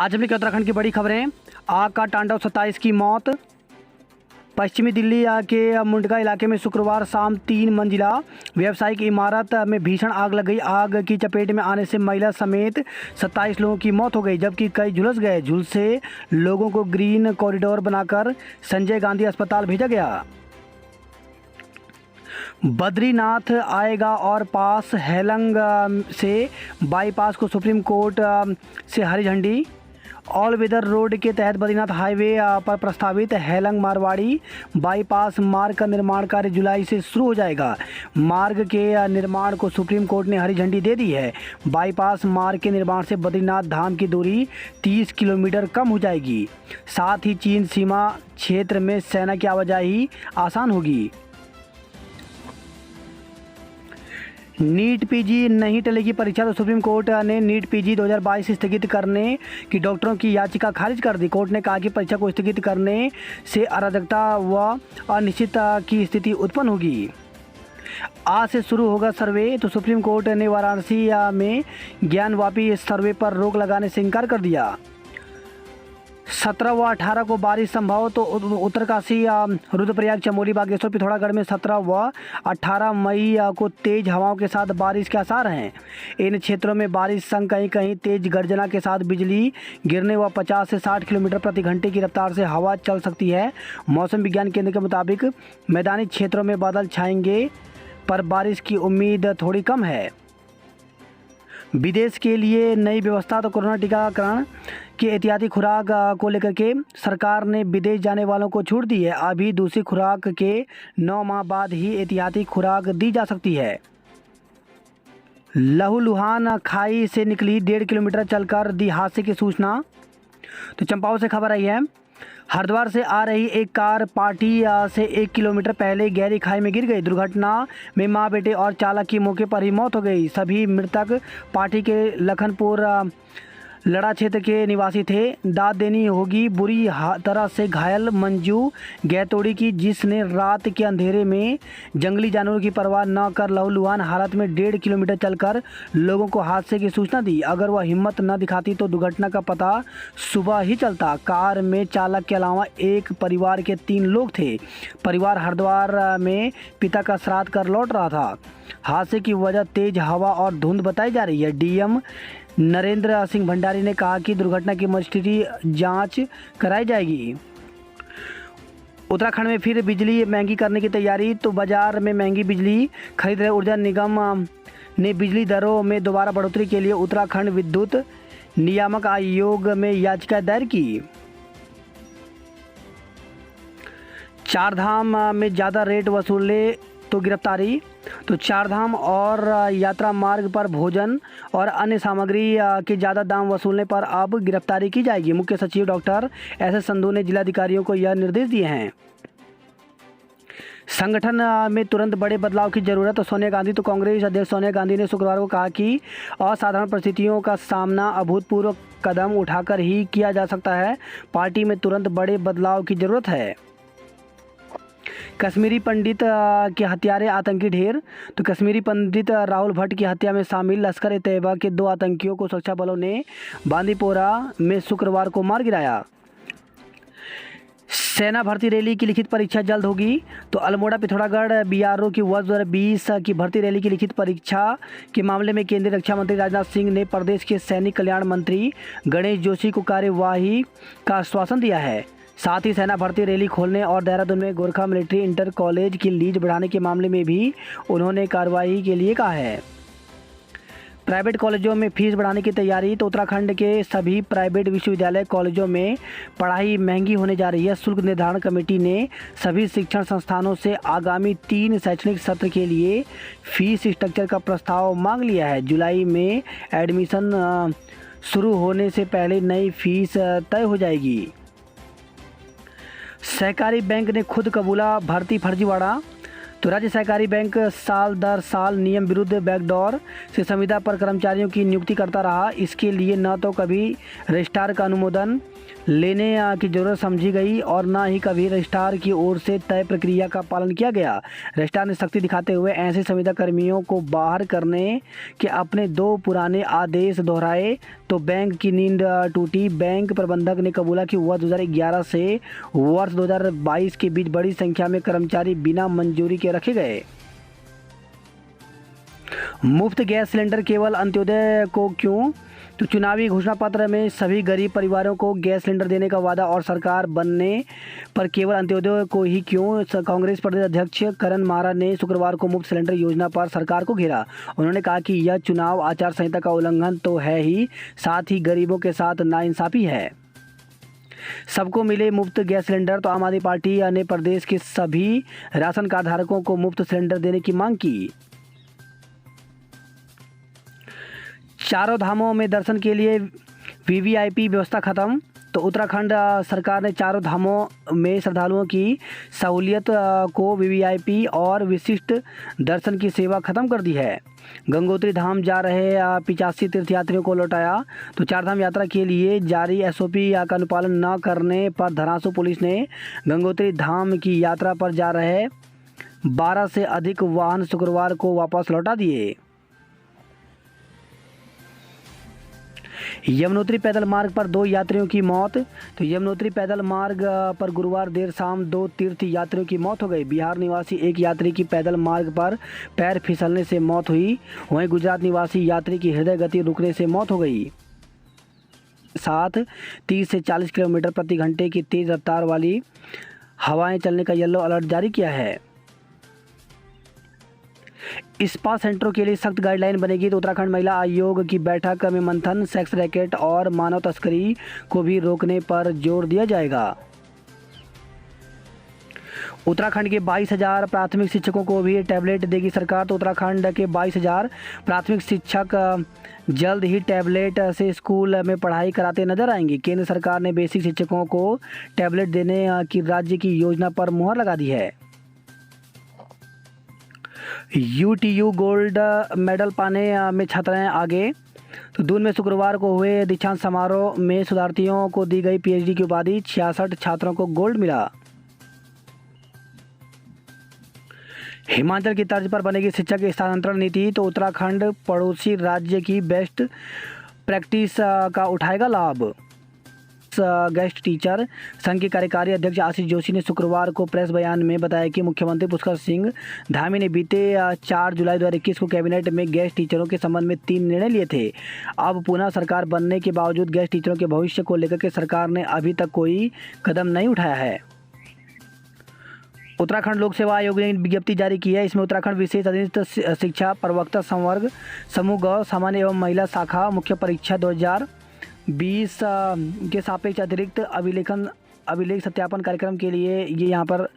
आज हम लेकर उत्तराखंड की बड़ी खबरें। आग का तांडव, 27 की मौत। पश्चिमी दिल्ली के मुंडका इलाके में शुक्रवार शाम 3 मंजिला व्यावसायिक इमारत में भीषण आग लग गई। आग की चपेट में आने से महिला समेत 27 लोगों की मौत हो गई, जबकि कई झुलस गए। झुलसे लोगों को ग्रीन कॉरिडोर बनाकर संजय गांधी अस्पताल भेजा गया। बद्रीनाथ आएगा और पास। हेलंग से बाईपास को सुप्रीम कोर्ट से हरी झंडी। ऑल वेदर रोड के तहत बद्रीनाथ हाईवे पर प्रस्तावित हेलंग मारवाड़ी बाईपास मार्ग का निर्माण कार्य जुलाई से शुरू हो जाएगा। मार्ग के निर्माण को सुप्रीम कोर्ट ने हरी झंडी दे दी है। बाईपास मार्ग के निर्माण से बद्रीनाथ धाम की दूरी 30 किलोमीटर कम हो जाएगी। साथ ही चीन सीमा क्षेत्र में सेना की आवाजाही आसान होगी। नीट पीजी नहीं टलेगी परीक्षा, तो सुप्रीम कोर्ट ने नीट पीजी 2022 स्थगित करने की डॉक्टरों की याचिका खारिज कर दी। कोर्ट ने कहा कि परीक्षा को स्थगित करने से अराजकता व अनिश्चितता की स्थिति उत्पन्न होगी। आज से शुरू होगा सर्वे, तो सुप्रीम कोर्ट ने वाराणसी में ज्ञानवापी सर्वे पर रोक लगाने से इनकार कर दिया। 17 व 18 को बारिश संभव, तो उत्तरकाशी, रुद्रप्रयाग, चमोली, बागेश्वर, पिथौरागढ़ में 17 व 18 मई को तेज हवाओं के साथ बारिश के आसार हैं। इन क्षेत्रों में बारिश संग कहीं कहीं तेज गर्जना के साथ बिजली गिरने व 50 से 60 किलोमीटर प्रति घंटे की रफ्तार से हवा चल सकती है। मौसम विज्ञान केंद्र के मुताबिक मैदानी क्षेत्रों में बादल छाएंगे, पर बारिश की उम्मीद थोड़ी कम है। विदेश के लिए नई व्यवस्था, तो कोरोना टीकाकरण की एहतियाती खुराक को लेकर के सरकार ने विदेश जाने वालों को छूट दी है। अभी दूसरी खुराक के 9 माह बाद ही एहतियाती खुराक दी जा सकती है। लहूलुहान खाई से निकली 1.5 किलोमीटर चलकर दी हादसे की सूचना। तो चंपावत से खबर आई है, हरिद्वार से आ रही एक कार पार्टी से 1 किलोमीटर पहले गहरी खाई में गिर गई। दुर्घटना में मां, बेटे और चालक की मौके पर ही मौत हो गई। सभी मृतक पार्टी के लखनपुर लड़ा क्षेत्र के निवासी थे। दाद देनी होगी बुरी तरह से घायल मंजू गैतोड़ी की, जिसने रात के अंधेरे में जंगली जानवरों की परवाह न कर लहूलुहान हालत में 1.5 किलोमीटर चलकर लोगों को हादसे की सूचना दी। अगर वह हिम्मत न दिखाती तो दुर्घटना का पता सुबह ही चलता। कार में चालक के अलावा एक परिवार के 3 लोग थे। परिवार हरिद्वार में पिता का श्राद्ध कर लौट रहा था। हादसे की वजह तेज हवा और धुंध बताई जा रही है। डीएम नरेंद्र सिंह भंडारी ने कहा कि दुर्घटना की मजिस्ट्रेटी जांच कराई जाएगी। उत्तराखंड में फिर बिजली महंगी करने की तैयारी, तो बाजार में महंगी बिजली खरीद रहे ऊर्जा निगम ने बिजली दरों में दोबारा बढ़ोतरी के लिए उत्तराखंड विद्युत नियामक आयोग में याचिका दायर की। चारधाम में ज़्यादा रेट वसूले तो गिरफ्तारी, तो चारधाम और यात्रा मार्ग पर भोजन और अन्य सामग्री के ज़्यादा दाम वसूलने पर अब गिरफ्तारी की जाएगी। मुख्य सचिव डॉक्टर एस संधू ने जिलाधिकारियों को यह निर्देश दिए हैं। संगठन में तुरंत बड़े बदलाव की जरूरत, तो सोनिया गांधी, तो कांग्रेस अध्यक्ष सोनिया गांधी ने शुक्रवार को कहा कि असाधारण परिस्थितियों का सामना अभूतपूर्व कदम उठाकर ही किया जा सकता है। पार्टी में तुरंत बड़े बदलाव की जरूरत है। कश्मीरी पंडित के हत्यारे आतंकी ढेर, तो कश्मीरी पंडित राहुल भट्ट की हत्या में शामिल लश्कर ए तैयबा के 2 आतंकियों को सुरक्षा बलों ने बांदीपोरा में शुक्रवार को मार गिराया। सेना भर्ती रैली की लिखित परीक्षा जल्द होगी, तो अल्मोड़ा, पिथौरागढ़ बीआरओ की वर्ष 2020 की भर्ती रैली की लिखित परीक्षा के मामले में केंद्रीय रक्षा मंत्री राजनाथ सिंह ने प्रदेश के सैनिक कल्याण मंत्री गणेश जोशी को कार्यवाही का आश्वासन दिया है। साथ ही सेना भर्ती रैली खोलने और देहरादून में गोरखा मिलिट्री इंटर कॉलेज की लीज बढ़ाने के मामले में भी उन्होंने कार्रवाई के लिए कहा है। प्राइवेट कॉलेजों में फीस बढ़ाने की तैयारी, तो उत्तराखंड के सभी प्राइवेट विश्वविद्यालय कॉलेजों में पढ़ाई महंगी होने जा रही है। शुल्क निर्धारण कमेटी ने सभी शिक्षण संस्थानों से आगामी 3 शैक्षणिक सत्र के लिए फीस स्ट्रक्चर का प्रस्ताव मांग लिया है। जुलाई में एडमिशन शुरू होने से पहले नई फीस तय हो जाएगी। सहकारी बैंक ने खुद कबूला भर्ती फर्जीवाड़ा, तो राज्य सहकारी बैंक साल दर साल नियम विरुद्ध बैकडोर से संविदा पर कर्मचारियों की नियुक्ति करता रहा। इसके लिए न तो कभी रजिस्ट्रार का अनुमोदन, लेने की जरूरत समझी गई और न ही कभी रजिस्ट्रार की ओर से तय प्रक्रिया का पालन किया गया। रजिस्ट्रार ने सख्ती दिखाते हुए ऐसे संविदा कर्मियों को बाहर करने के अपने 2 पुराने आदेश दोहराए तो बैंक की नींद टूटी। बैंक प्रबंधक ने कबूला कि वह 2011 से वर्ष 2022 के बीच बड़ी संख्या में कर्मचारी बिना मंजूरी के रखे गए। मुफ्त गैस सिलेंडर केवल अंत्योदय को क्यों? तो चुनावी घोषणा पत्र में सभी गरीब परिवारों को गैस सिलेंडर देने का वादा और सरकार बनने पर केवल अंत्योदय को ही क्यों? कांग्रेस प्रदेश अध्यक्ष करण मारा ने शुक्रवार को मुफ्त सिलेंडर योजना पर सरकार को घेरा। उन्होंने कहा कि यह चुनाव आचार संहिता का उल्लंघन तो है ही, साथ ही गरीबों के साथ नाइंसाफी है। सबको मिले मुफ्त गैस सिलेंडर। तो आम आदमी पार्टी ने प्रदेश के सभी राशन कार्ड धारकों को मुफ्त सिलेंडर देने की मांग की। चारों धामों में दर्शन के लिए वीवीआईपी व्यवस्था खत्म। तो उत्तराखंड सरकार ने चारों धामों में श्रद्धालुओं की सहूलियत को वीवीआईपी और विशिष्ट दर्शन की सेवा खत्म कर दी है। गंगोत्री धाम जा रहे 85 तीर्थयात्रियों को लौटाया। तो चारधाम यात्रा के लिए जारी एसओपी का अनुपालन न करने पर धरासू पुलिस ने गंगोत्री धाम की यात्रा पर जा रहे 12 से अधिक वाहन शुक्रवार को वापस लौटा दिए। यमुनोत्री पैदल मार्ग पर 2 यात्रियों की मौत। तो यमुनोत्री पैदल मार्ग पर गुरुवार देर शाम 2 तीर्थ यात्रियों की मौत हो गई। बिहार निवासी एक यात्री की पैदल मार्ग पर पैर फिसलने से मौत हुई। वहीं गुजरात निवासी यात्री की हृदय गति रुकने से मौत हो गई। साथ 30 से 40 किलोमीटर प्रति घंटे की तेज रफ्तार वाली हवाएं चलने का येलो अलर्ट जारी किया है। स्पा सेंटरों के लिए सख्त गाइडलाइन बनेगी। तो उत्तराखंड महिला आयोग की बैठक में मंथन, सेक्स रैकेट और मानव तस्करी को भी रोकने पर जोर दिया जाएगा। उत्तराखंड के 22,000 प्राथमिक शिक्षकों को भी टैबलेट देगी सरकार। तो उत्तराखंड के 22,000 प्राथमिक शिक्षक जल्द ही टैबलेट से स्कूल में पढ़ाई कराते नजर आएंगे। केंद्र सरकार ने बेसिक शिक्षकों को टैबलेट देने की राज्य की योजना पर मुहर लगा दी है। यूटीयू गोल्ड मेडल पाने में छात्राएं आगे। तो दून में शुक्रवार को हुए दीक्षांत समारोह में शोधार्थियों को दी गई पीएचडी की उपाधि। 66 छात्रों को गोल्ड मिला। हिमाचल की तर्ज पर बनेगी शिक्षक स्थानांतरण नीति। तो उत्तराखंड पड़ोसी राज्य की बेस्ट प्रैक्टिस का उठाएगा लाभ। गेस्ट टीचर संघ के कार्यकारी अध्यक्ष आशीष जोशी ने शुक्रवार को प्रेस बयान में बताया कि मुख्यमंत्री पुष्कर सिंह धामी ने बीते 4 जुलाई 2021 को कैबिनेट में गेस्ट टीचरों के संबंध में 3 निर्णय लिए थे। अब पुनः सरकार बनने के बावजूद गेस्ट टीचरों के भविष्य को लेकर के सरकार ने अभी तक कोई कदम नहीं उठाया है। उत्तराखंड लोक सेवा आयोग ने विज्ञप्ति जारी की है। इसमें उत्तराखंड विशेष अधीनस्थ शिक्षा प्रवक्ता संवर्ग समूह गौ सामान्य एवं महिला शाखा मुख्य परीक्षा 2020 के सापेक्ष अतिरिक्त अभिलेख सत्यापन कार्यक्रम के लिए ये यहाँ पर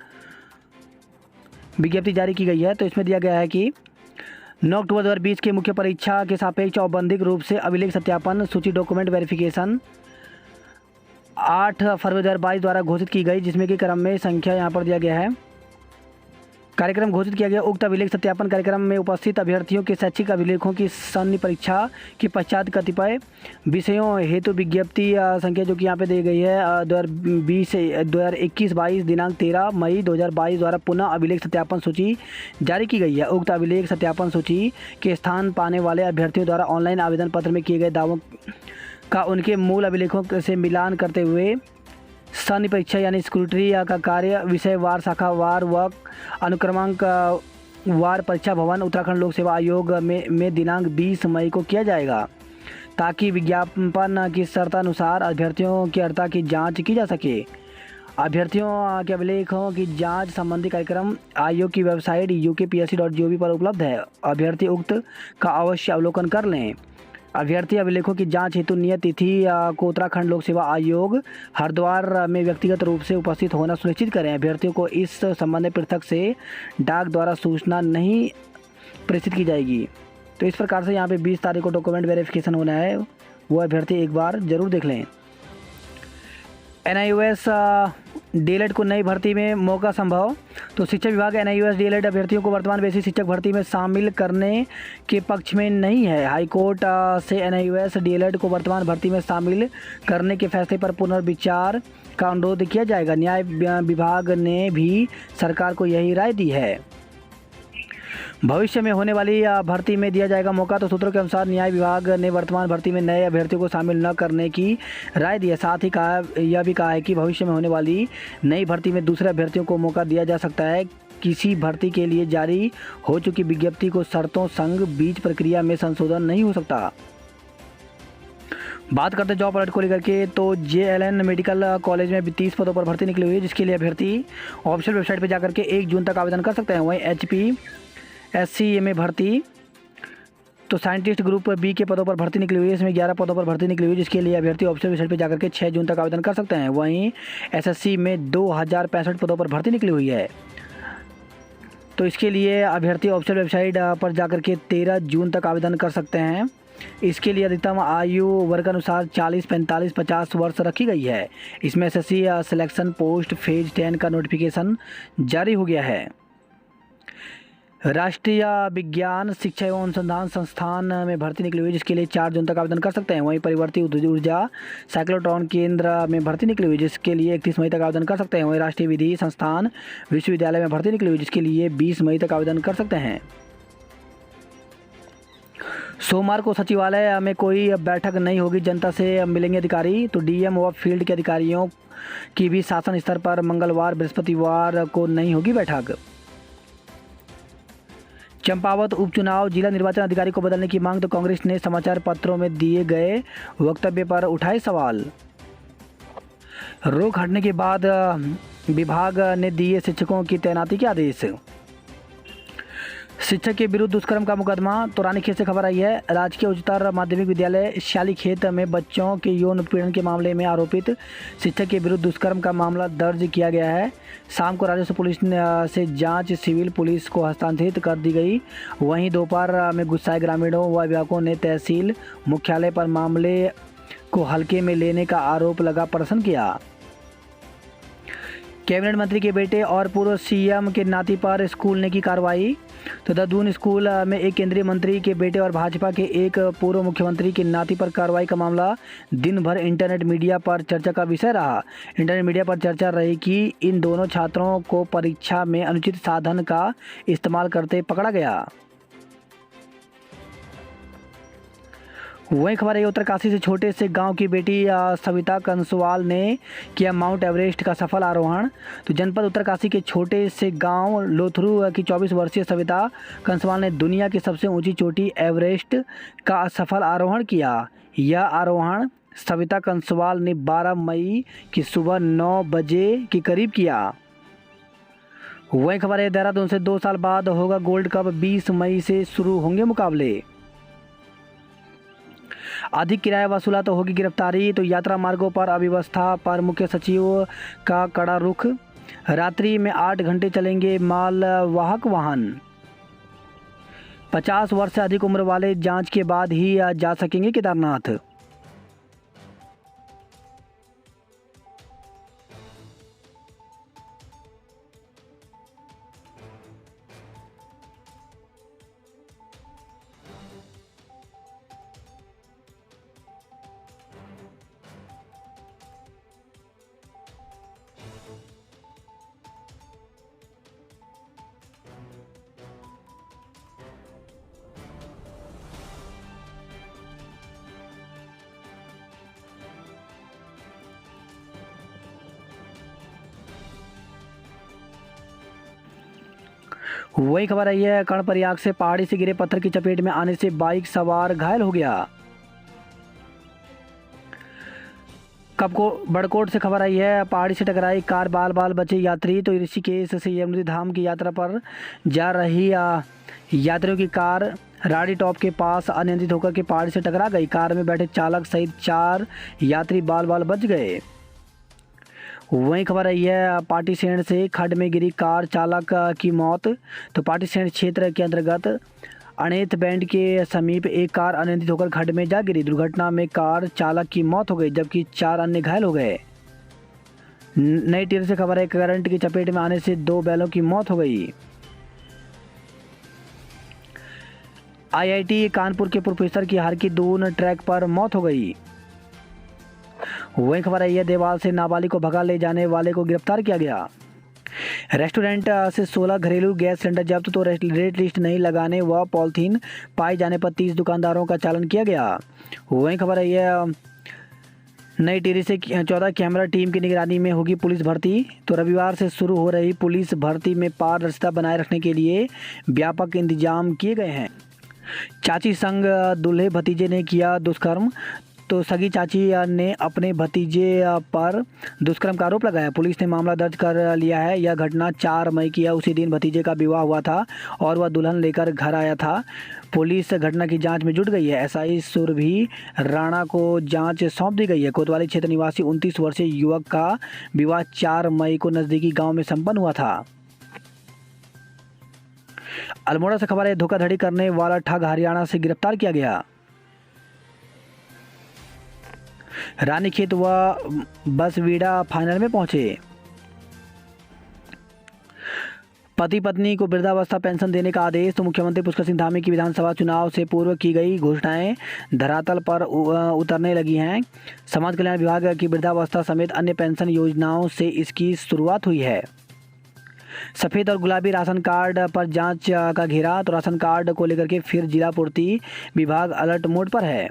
विज्ञप्ति जारी की गई है। तो इसमें दिया गया है कि 9 अक्टूबर 2020 के मुख्य परीक्षा के सापेक्ष औपबंधिक रूप से अभिलेख सत्यापन सूची डॉक्यूमेंट वेरिफिकेशन 8 फरवरी 2022 द्वारा घोषित की गई, जिसमें कि क्रम में संख्या यहाँ पर दिया गया है। कार्यक्रम घोषित किया गया। उक्त अभिलेख सत्यापन कार्यक्रम में उपस्थित अभ्यर्थियों के शैक्षिक अभिलेखों की सन्नी परीक्षा के पश्चात कतिपय विषयों हेतु विज्ञप्ति संख्या जो कि यहाँ पे दी गई है 2021-22 दिनांक 13 मई 2022 द्वारा पुनः अभिलेख सत्यापन सूची जारी की गई है। उक्त अभिलेख सत्यापन सूची के स्थान पाने वाले अभ्यर्थियों द्वारा ऑनलाइन आवेदन पत्र में किए गए दावों का उनके मूल अभिलेखों से मिलान करते हुए सन्नी परीक्षा यानी स्क्रूटनी का कार्य विषयवार शाखावार व अनुक्रमांक वार परीक्षा भवन उत्तराखंड लोक सेवा आयोग में दिनांक 20 मई को किया जाएगा, ताकि विज्ञापन की शर्तानुसार अभ्यर्थियों की अर्हता की जांच की जा सके। अभ्यर्थियों के अभिलेखों की जांच संबंधी कार्यक्रम आयोग की वेबसाइट ukpsc.gov पर उपलब्ध है। अभ्यर्थी उक्त का अवश्य अवलोकन कर लें। अभ्यर्थी अभिलेखों की जांच हेतु नियत तिथि को उत्तराखंड लोक सेवा आयोग हरिद्वार में व्यक्तिगत रूप से उपस्थित होना सुनिश्चित करें। अभ्यर्थियों को इस संबंध में पृथक से डाक द्वारा सूचना नहीं प्रेषित की जाएगी। तो इस प्रकार से यहाँ पे 20 तारीख को डॉक्यूमेंट वेरिफिकेशन होना है, वो अभ्यर्थी एक बार ज़रूर देख लें। NIOS डीएलएड को नई भर्ती में मौका संभव। तो शिक्षा विभाग एनआईयूएस डीएलएड अभ्यर्थियों को वर्तमान बेसिक शिक्षक भर्ती में शामिल करने के पक्ष में नहीं है। हाईकोर्ट से एनआईयूएस डीएलएड को वर्तमान भर्ती में शामिल करने के फैसले पर पुनर्विचार का अनुरोध किया जाएगा। न्याय विभाग ने भी सरकार को यही राय दी है। भविष्य में होने वाली भर्ती में दिया जाएगा मौका। तो सूत्रों के अनुसार न्याय विभाग ने वर्तमान भर्ती में नए अभ्यर्थियों को शामिल न करने की राय दी है। साथ ही यह भी कहा है कि भविष्य में होने वाली नई भर्ती में दूसरे अभ्यर्थियों को मौका दिया जा सकता है। किसी भर्ती के लिए जारी हो चुकी विज्ञप्ति को शर्तों संग बीच प्रक्रिया में संशोधन नहीं हो सकता। बात करते हैं जॉब अलर्ट को लेकर के, तो जेएलएन मेडिकल कॉलेज में 30 पदों पर भर्ती निकली हुई है, जिसके लिए अभ्यर्थी ऑफिशियल वेबसाइट पर जाकर के 1 जून तक आवेदन कर सकते हैं। वहीं HPSC में भर्ती, तो साइंटिस्ट ग्रुप बी के पदों पर भर्ती निकली हुई है। इसमें 11 पदों पर भर्ती निकली हुई है, जिसके लिए अभ्यर्थी ऑफिशियल वेबसाइट पर जाकर के 6 जून तक आवेदन कर सकते हैं। वहीं SSC में 2065 पदों पर भर्ती निकली हुई है, तो इसके लिए अभ्यर्थी ऑफिशियल वेबसाइट पर जाकर के 13 जून तक आवेदन कर सकते हैं। इसके लिए अधिकतम आयु वर्ग अनुसार 40, 45, 50 वर्ष रखी गई है। इसमें SSC सिलेक्शन पोस्ट फेज 10 का नोटिफिकेशन जारी हो गया है। राष्ट्रीय विज्ञान शिक्षा एवं अनुसंधान संस्थान में भर्ती निकली हुई है, जिसके लिए 4 जून तक आवेदन कर सकते हैं। वहीं परिवर्तित ऊर्जा साइक्लोट्रॉन केंद्र में भर्ती निकली हुई है, जिसके लिए 31 मई तक आवेदन कर सकते हैं। वहीं राष्ट्रीय विधि संस्थान विश्वविद्यालय में भर्ती निकली हुई है, जिसके लिए 20 मई तक आवेदन कर सकते हैं। सोमवार को सचिवालय में कोई बैठक नहीं होगी, जनता से मिलेंगे अधिकारी। तो डीएम व फील्ड के अधिकारियों की भी शासन स्तर पर मंगलवार बृहस्पतिवार को नहीं होगी बैठक। चंपावत उपचुनाव, जिला निर्वाचन अधिकारी को बदलने की मांग। तो कांग्रेस ने समाचार पत्रों में दिए गए वक्तव्य पर उठाए सवाल। रोक हटने के बाद विभाग ने दिए शिक्षकों की तैनाती के आदेश। शिक्षक के विरुद्ध दुष्कर्म का मुकदमा। तो रानीखेत से खबर आई है, राजकीय उच्चतर माध्यमिक विद्यालय शालीखेत में बच्चों के यौन उत्पीड़न के मामले में आरोपित शिक्षक के विरुद्ध दुष्कर्म का मामला दर्ज किया गया है। शाम को राजस्व पुलिस से जांच सिविल पुलिस को हस्तांतरित कर दी गई। वहीं दोपहर में गुस्साए ग्रामीणों व अभिभावकों ने तहसील मुख्यालय पर मामले को हल्के में लेने का आरोप लगा प्रदर्शन किया। कैबिनेट मंत्री के बेटे और पूर्व सीएम के नाती पर स्कूल ने की कार्रवाई। तो ददून स्कूल में एक केंद्रीय मंत्री के बेटे और भाजपा के एक पूर्व मुख्यमंत्री के नाती पर कार्रवाई का मामला दिन भर इंटरनेट मीडिया पर चर्चा का विषय रहा। इंटरनेट मीडिया पर चर्चा रही कि इन दोनों छात्रों को परीक्षा में अनुचित साधन का इस्तेमाल करते पकड़ा गया। वहीं खबर है उत्तरकाशी से छोटे से गांव की बेटी सविता कंसवाल ने किया माउंट एवरेस्ट का सफल आरोहण। तो जनपद उत्तरकाशी के छोटे से गांव लोथरू की 24 वर्षीय सविता कंसवाल ने दुनिया की सबसे ऊंची चोटी एवरेस्ट का सफल आरोहण किया। यह आरोहण सविता कंसवाल ने 12 मई की सुबह 9 बजे के करीब किया। वहीं खबर है देहरादून से 2 साल बाद होगा गोल्ड कप, 20 मई से शुरू होंगे मुकाबले। अधिक किराया वसूला तो होगी गिरफ्तारी। तो यात्रा मार्गों पर अव्यवस्था पर मुख्य सचिव का कड़ा रुख। रात्रि में 8 घंटे चलेंगे मालवाहक वाहन। 50 वर्ष से अधिक उम्र वाले जांच के बाद ही जा सकेंगे केदारनाथ। वही खबर आई है कर्णप्रयाग से पहाड़ी से गिरे पत्थर की चपेट में आने से बाइक सवार घायल हो गया। बड़कोट से खबर आई है पहाड़ी से टकराई कार, बाल बाल बचे यात्री। तो ऋषिकेश से यमुनोत्री धाम की यात्रा पर जा रही यात्रियों की कार राड़ी टॉप के पास अनियंत्रित होकर के पहाड़ी से टकरा गई। कार में बैठे चालक सहित 4 यात्री बाल बाल बच गए। वहीं खबर आई है पाटीसेण से खड्ड में गिरी कार, चालक की मौत। तो पाटीसेण क्षेत्र के अंतर्गत अणेत बैंड के समीप एक कार अनियंत्रित होकर खड्ड में जा गिरी। दुर्घटना में कार चालक की मौत हो गई, जबकि 4 अन्य घायल हो गए। नई टिहरी से खबर है, करंट की चपेट में आने से 2 बैलों की मौत हो गई। आईआईटी कानपुर के प्रोफेसर की हार की दून ट्रैक पर मौत हो गई। वही खबर है, यह देवाल से नाबालिग को भगा ले जाने वाले को गिरफ्तार किया गया। रेस्टोरेंट से 16 घरेलू गैस सिलेंडर जब्त, तो रेट लिस्ट नहीं लगाने व पॉलिथीन पाए जाने पर 30 दुकानदारों का चालान किया गया। वही खबर है, यह नई टिहरी से 14 कैमरा टीम की निगरानी में होगी पुलिस भर्ती। तो रविवार से शुरू हो रही पुलिस भर्ती में पारदर्शिता बनाए रखने के लिए व्यापक इंतजाम किए गए हैं। चाची संग दूल्हे भतीजे ने किया दुष्कर्म, तो सगी चाची ने अपने भतीजे पर दुष्कर्म का आरोप लगाया। पुलिस ने मामला दर्ज कर लिया है। यह घटना 4 मई की है। उसी दिन भतीजे का विवाह हुआ था और वह दुल्हन लेकर घर आया था। पुलिस घटना की जांच में जुट गई है। एसआई सुरभि राणा को जांच सौंप दी गई है। कोतवाली क्षेत्र निवासी 29 वर्षीय युवक का विवाह 4 मई को नजदीकी गाँव में संपन्न हुआ था। अल्मोड़ा से खबर है, धोखाधड़ी करने वाला ठग हरियाणा से गिरफ्तार किया गया। रानीखेत व बसवीड़ा फाइनल में पहुंचे। पति पत्नी को वृद्धावस्था पेंशन देने का आदेश, तो मुख्यमंत्री पुष्कर सिंह धामी की विधानसभा चुनाव से पूर्व की गई घोषणाएं धरातल पर उतरने लगी हैं। समाज कल्याण विभाग की वृद्धावस्था समेत अन्य पेंशन योजनाओं से इसकी शुरुआत हुई है। सफ़ेद और गुलाबी राशन कार्ड पर जांच का घेरा, तो राशन कार्ड को लेकर के फिर जिला पूर्ति विभाग अलर्ट मोड पर है।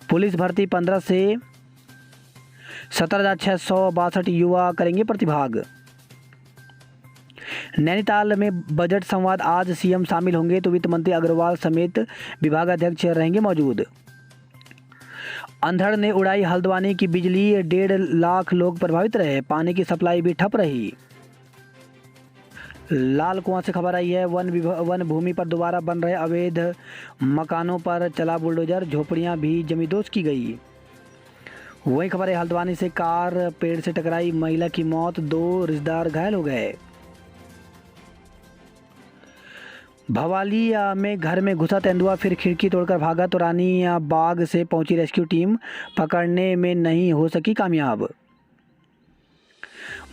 पुलिस भर्ती 15 से 17,662 युवा करेंगे प्रतिभाग। नैनीताल में बजट संवाद, आज सीएम शामिल होंगे, तो वित्त मंत्री अग्रवाल समेत विभागाध्यक्ष रहेंगे मौजूद। अंधड़ ने उड़ाई हल्द्वानी की बिजली, 1.5 लाख लोग प्रभावित रहे। पानी की सप्लाई भी ठप रही। लाल कुआं से खबर आई है, वन भूमि पर दोबारा बन रहे अवैध मकानों पर चला बुलडोजर, झोपड़ियां भी जमींदोज की गई। वही खबर है, हल्द्वानी से कार पेड़ से टकराई, महिला की मौत, 2 रिश्तेदार घायल हो गए। भवाली में घर में घुसा तेंदुआ, फिर खिड़की तोड़कर भागा, तो रानी बाग से पहुंची रेस्क्यू टीम, पकड़ने में नहीं हो सकी कामयाब।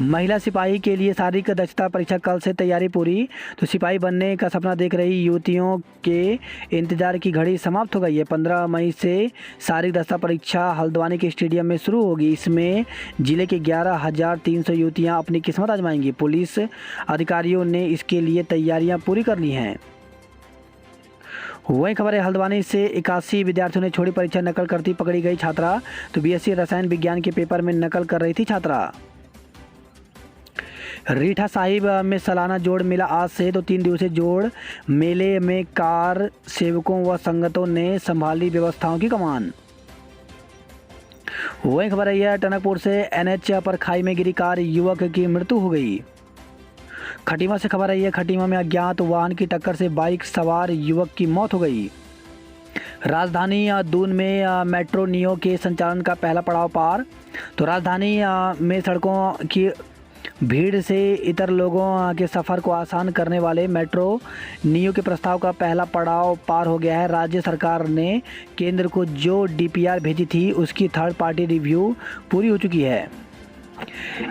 महिला सिपाही के लिए शारीरिक दक्षता परीक्षा कल से तैयारी पूरी, तो सिपाही बनने का सपना देख रही युवतियों के इंतजार की घड़ी समाप्त हो गई है। 15 मई से शारीरिक दक्षता परीक्षा हल्द्वानी के स्टेडियम में शुरू होगी। इसमें जिले के 11,300 युवतियां अपनी किस्मत आजमाएंगी। पुलिस अधिकारियों ने इसके लिए तैयारियां पूरी कर ली हैं। वही खबर है, हल्द्वानी से 81 विद्यार्थियों ने छोड़ी परीक्षा, नकल करती पकड़ी गई छात्रा, तो बीएससी रसायन विज्ञान के पेपर में नकल कर रही थी छात्रा। रीठा साहिब में सालाना जोड़ मेला आज से, तो 3 दिवसीय जोड़ मेले में कार सेवकों व संगतों ने संभाली व्यवस्थाओं की कमान। वही खबर है, यह टनकपुर से एनएच पर खाई में गिरी कार, युवक की मृत्यु हो गई। खटीमा से खबर है, यह खटीमा में अज्ञात वाहन की टक्कर से बाइक सवार युवक की मौत हो गई। राजधानी दून में मेट्रो नियो के संचालन का पहला पड़ाव पार, तो राजधानी में सड़कों की भीड़ से इतर लोगों के सफ़र को आसान करने वाले मेट्रो नियो के प्रस्ताव का पहला पड़ाव पार हो गया है। राज्य सरकार ने केंद्र को जो डीपीआर भेजी थी उसकी थर्ड पार्टी रिव्यू पूरी हो चुकी है।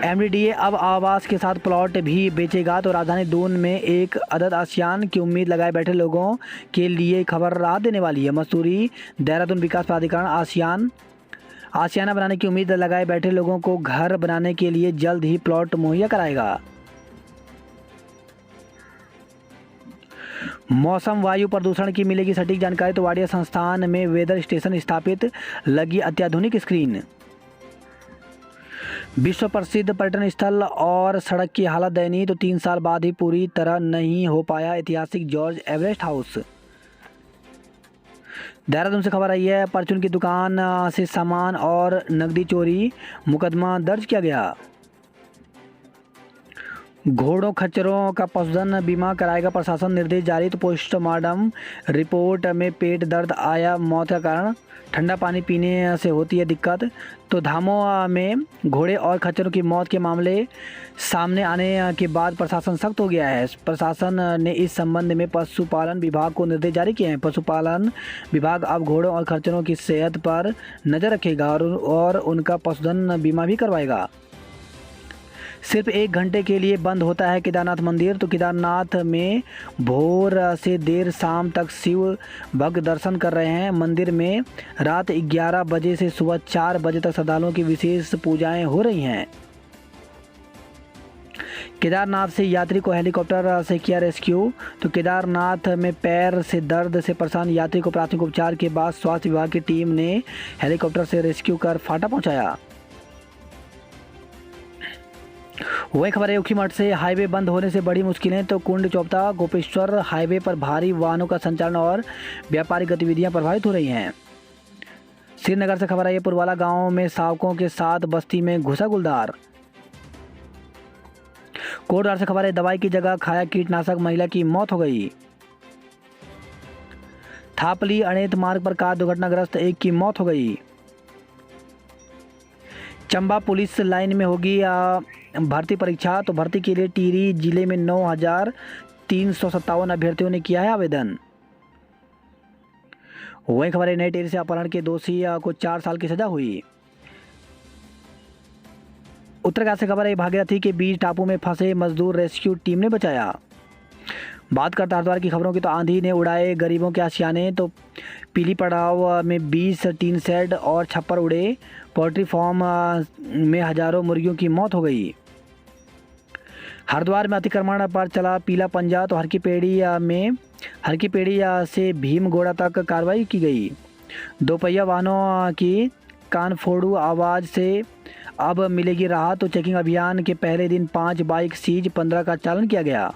एमडीडीए अब आवास के साथ प्लॉट भी बेचेगा, तो राजधानी दून में एक अदद आसियान की उम्मीद लगाए बैठे लोगों के लिए खबर राहत देने वाली है। मसूरी देहरादून विकास प्राधिकरण आशियाना बनाने की उम्मीद लगाए बैठे लोगों को घर बनाने के लिए जल्द ही प्लॉट मुहैया कराएगा। मौसम वायु प्रदूषण की मिलेगी सटीक जानकारी, तो वाडिया संस्थान में वेदर स्टेशन स्थापित, लगी अत्याधुनिक स्क्रीन। विश्व प्रसिद्ध पर्यटन स्थल और सड़क की हालत दयनीय, तो 3 साल बाद ही पूरी तरह नहीं हो पाया ऐतिहासिक जॉर्ज एवरेस्ट हाउस। देहरादून से खबर आई है, परचून की दुकान से सामान और नकदी चोरी, मुकदमा दर्ज किया गया। घोड़ों खच्चरों का पशुधन बीमा कराएगा प्रशासन, निर्देश जारी, तो पोस्टमार्टम रिपोर्ट में पेट दर्द आया मौत का कारण, ठंडा पानी पीने से होती है दिक्कत। तो धामों में घोड़े और खच्चरों की मौत के मामले सामने आने के बाद प्रशासन सख्त हो गया है। प्रशासन ने इस संबंध में पशुपालन विभाग को निर्देश जारी किए हैं। पशुपालन विभाग अब घोड़ों और खच्चरों की सेहत पर नज़र रखेगा और उनका पशुधन बीमा भी करवाएगा। सिर्फ 1 घंटे के लिए बंद होता है केदारनाथ मंदिर। तो केदारनाथ में भोर से देर शाम तक शिव भक्त दर्शन कर रहे हैं। मंदिर में रात 11 बजे से सुबह 4 बजे तक श्रद्धालुओं की विशेष पूजाएं हो रही हैं। केदारनाथ से यात्री को हेलीकॉप्टर से किया रेस्क्यू। तो केदारनाथ में पैर से दर्द से परेशान यात्री को प्राथमिक उपचार के बाद स्वास्थ्य विभाग की टीम ने हेलीकॉप्टर से रेस्क्यू कर फाटा पहुंचाया। वही खबर है ऊखीमठ से हाईवे बंद होने से बड़ी मुश्किलें। तो कुंड चौपता गोपेश्वर हाईवे पर भारी वाहनों का संचालन और व्यापारिक गतिविधियां प्रभावित हो रही हैं। श्रीनगर से खबर है पुरवाला गांव में शावकों के साथ बस्ती में घुसा गुलदार। कोटद्वार से खबर है दवाई की जगह खाया कीटनाशक, महिला की मौत हो गई। थापली अणेत मार्ग पर कार दुर्घटनाग्रस्त, एक की मौत हो गई। चंबा पुलिस लाइन में होगी भर्ती परीक्षा। तो भर्ती के लिए टिहरी जिले में 9,357 अभ्यर्थियों ने किया है आवेदन। वही खबर है नई टिहरी से अपहरण के दोषी को 4 साल की सजा हुई। उत्तरकाशी से खबर है भागीरथी के बीच टापू में फंसे मजदूर रेस्क्यू टीम ने बचाया। बात करते हरिद्वार की खबरों की। तो आंधी ने उड़ाए गरीबों के आशियाने। तो पीली पड़ाव में 20 टीन शेड और छप्पर उड़े। पोल्ट्री फार्म में हजारों मुर्गियों की मौत हो गई। हरिद्वार में अतिक्रमण पर चला पीला पंजा। तो हरकी पेड़ी से भीमगोड़ा तक कार्रवाई की गई। दोपहिया वाहनों की कानफोड़ू आवाज़ से अब मिलेगी राहत। तो चेकिंग अभियान के पहले दिन 5 बाइक सीज, 15 का चालान किया गया।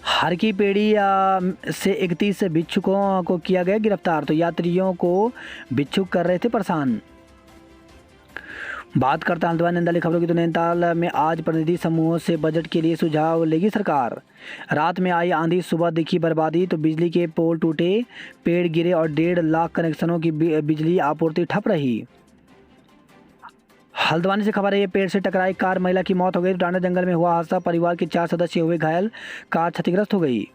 हरकी पेड़ी से 31 भिक्षुकों को किया गया गिरफ्तार। तो यात्रियों को भिक्षुक कर रहे थे परेशान। बात करते हैं हल्द्वानी नैनीताल खबरों की। तो नैनीताल में आज प्रतिनिधि समूहों से बजट के लिए सुझाव लेगी सरकार। रात में आई आंधी, सुबह दिखी बर्बादी। तो बिजली के पोल टूटे, पेड़ गिरे और 1.5 लाख कनेक्शनों की बिजली आपूर्ति ठप रही। हल्द्वानी से खबर है पेड़ से टकराई कार, महिला की मौत हो गई। टांडा जंगल में हुआ हादसा, परिवार के 4 सदस्य हुए घायल, कार क्षतिग्रस्त हो गई।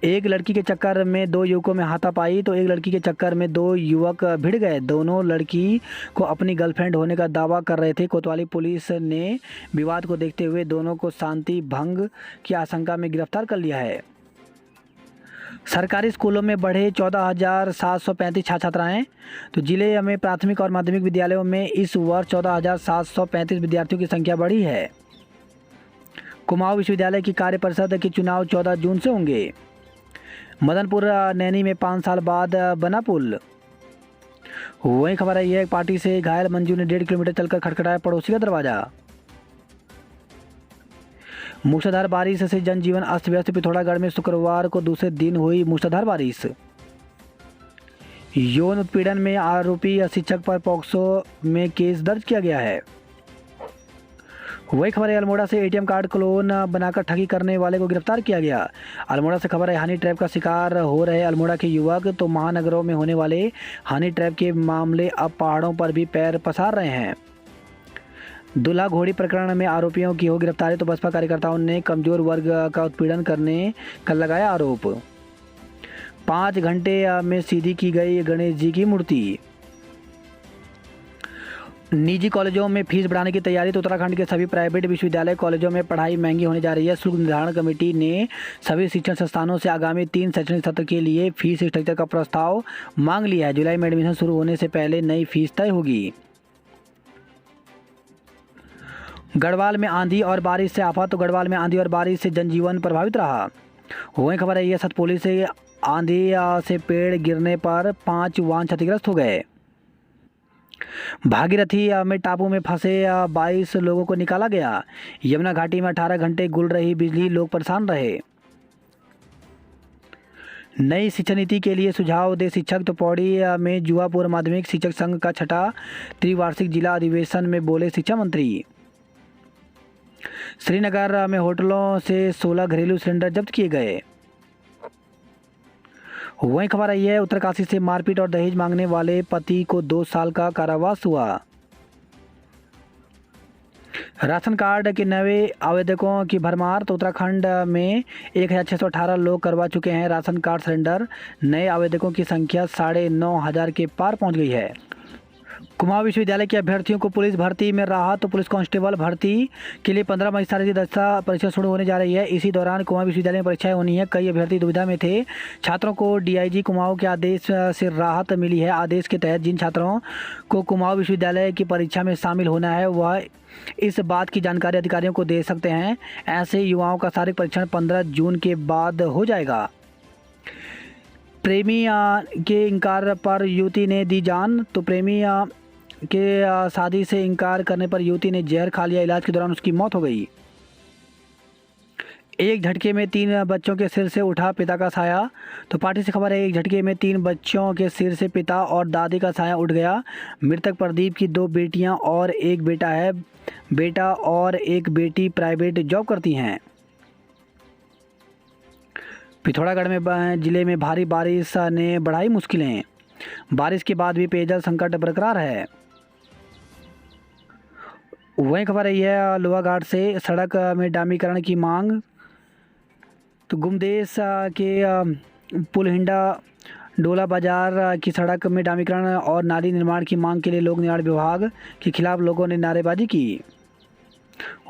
एक लड़की के चक्कर में 2 युवकों में हाथापाई। तो एक लड़की के चक्कर में 2 युवक भिड़ गए। दोनों लड़की को अपनी गर्लफ्रेंड होने का दावा कर रहे थे। कोतवाली पुलिस ने विवाद को देखते हुए दोनों को शांति भंग की आशंका में गिरफ्तार कर लिया है। सरकारी स्कूलों में बढ़े 14,735 छात्र छात्राएँ। तो जिले में प्राथमिक और माध्यमिक विद्यालयों में इस वर्ष 14,735 विद्यार्थियों की संख्या बढ़ी है। कुमाऊं विश्वविद्यालय की कार्य परिषद के चुनाव 14 जून से होंगे। मदनपुर नैनी में 5 साल बाद बना पुल। वही खबर है एक पार्टी से घायल मंजू ने 1.5 किलोमीटर चलकर खटखटाया पड़ोसी का दरवाजा। मूसलाधार बारिश से जनजीवन अस्त व्यस्त। पिथौरागढ़ में शुक्रवार को दूसरे दिन हुई मूसलाधार बारिश। यौन उत्पीड़न में आरोपी शिक्षक पर पॉक्सो में केस दर्ज किया गया है। वही खबर है अल्मोड़ा से एटीएम कार्ड क्लोन बनाकर ठगी करने वाले को गिरफ्तार किया गया। अल्मोड़ा से खबर है हनी ट्रैप का शिकार हो रहे अल्मोड़ा के युवक। तो महानगरों में होने वाले हनी ट्रैप के मामले अब पहाड़ों पर भी पैर पसार रहे हैं। दूल्हा घोड़ी प्रकरण में आरोपियों की हो गिरफ्तारी। तो बसपा कार्यकर्ताओं ने कमजोर वर्ग का उत्पीड़न करने का लगाया आरोप। 5 घंटे में सीधी की गई गणेश जी की मूर्ति। निजी कॉलेजों में फीस बढ़ाने की तैयारी। तो उत्तराखंड के सभी प्राइवेट विश्वविद्यालय कॉलेजों में पढ़ाई महंगी होने जा रही है। शुल्क निर्धारण कमेटी ने सभी शिक्षण संस्थानों से आगामी 3 शैक्षणिक सत्र के लिए फीस स्ट्रक्चर का प्रस्ताव मांग लिया है। जुलाई में एडमिशन शुरू होने से पहले नई फीस तय होगी। गढ़वाल में आंधी और बारिश से आफत। तो गढ़वाल में आंधी और बारिश से जनजीवन प्रभावित रहा। वही खबर है सतपुली से आंधी से पेड़ गिरने पर 5 वाहन क्षतिग्रस्त हो गए। भागीरथी में टापू में फंसे 22 लोगों को निकाला गया। यमुना घाटी में 18 घंटे गुल रही बिजली, लोग परेशान रहे। नई शिक्षा नीति के लिए सुझाव दे शिक्षक। तो पौड़ी में जुआपुर माध्यमिक शिक्षक संघ का 6ठा त्रिवार्षिक जिला अधिवेशन में बोले शिक्षा मंत्री। श्रीनगर में होटलों से 16 घरेलू सिलेंडर जब्त किए गए। वही खबर आई है उत्तरकाशी से मारपीट और दहेज मांगने वाले पति को 2 साल का कारावास हुआ। राशन कार्ड के नए आवेदकों की भरमार। तो उत्तराखंड में 1,618 लोग करवा चुके हैं राशन कार्ड सरेंडर। नए आवेदकों की संख्या 9,500 के पार पहुंच गई है। कुमाऊं विश्वविद्यालय के अभ्यर्थियों को पुलिस भर्ती में राहत। तो पुलिस कांस्टेबल भर्ती के लिए 15 मई से दस्ता परीक्षा शुरू होने जा रही है। इसी दौरान कुमाऊं विश्वविद्यालय में परीक्षाएं होनी है। कई अभ्यर्थी दुविधा में थे। छात्रों को डीआईजी कुमाऊं के आदेश से राहत मिली है। आदेश के तहत जिन छात्रों को कुमाऊं विश्वविद्यालय की परीक्षा में शामिल होना है वह इस बात की जानकारी अधिकारियों को दे सकते हैं। ऐसे युवाओं का शारीरिक परीक्षण 15 जून के बाद हो जाएगा। प्रेमी के इनकार पर युवती ने दी जान। तो प्रेमी के शादी से इनकार करने पर युवती ने जहर खा लिया। इलाज के दौरान उसकी मौत हो गई। एक झटके में 3 बच्चों के सिर से उठा पिता का साया। तो पार्टी से खबर है, एक झटके में 3 बच्चों के सिर से पिता और दादी का साया उठ गया। मृतक प्रदीप की 2 बेटियां और एक बेटा है। बेटा और एक बेटी प्राइवेट जॉब करती हैं। पिथौरागढ़ में जिले में भारी बारिश ने बढ़ाई मुश्किलें। बारिश के बाद भी पेयजल संकट बरकरार है। वहीं खबर रही है लोहाघाट से सड़क में डामरीकरण की मांग। तो गुमदेश के पुलहिंडा डोला बाजार की सड़क में डामरीकरण और नाली निर्माण की मांग के लिए लोक निर्माण विभाग के खिलाफ लोगों ने नारेबाजी की।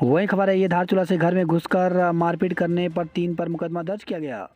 वहीं खबर है ये धारचूला से घर में घुसकर मारपीट करने पर 3 पर मुकदमा दर्ज किया गया।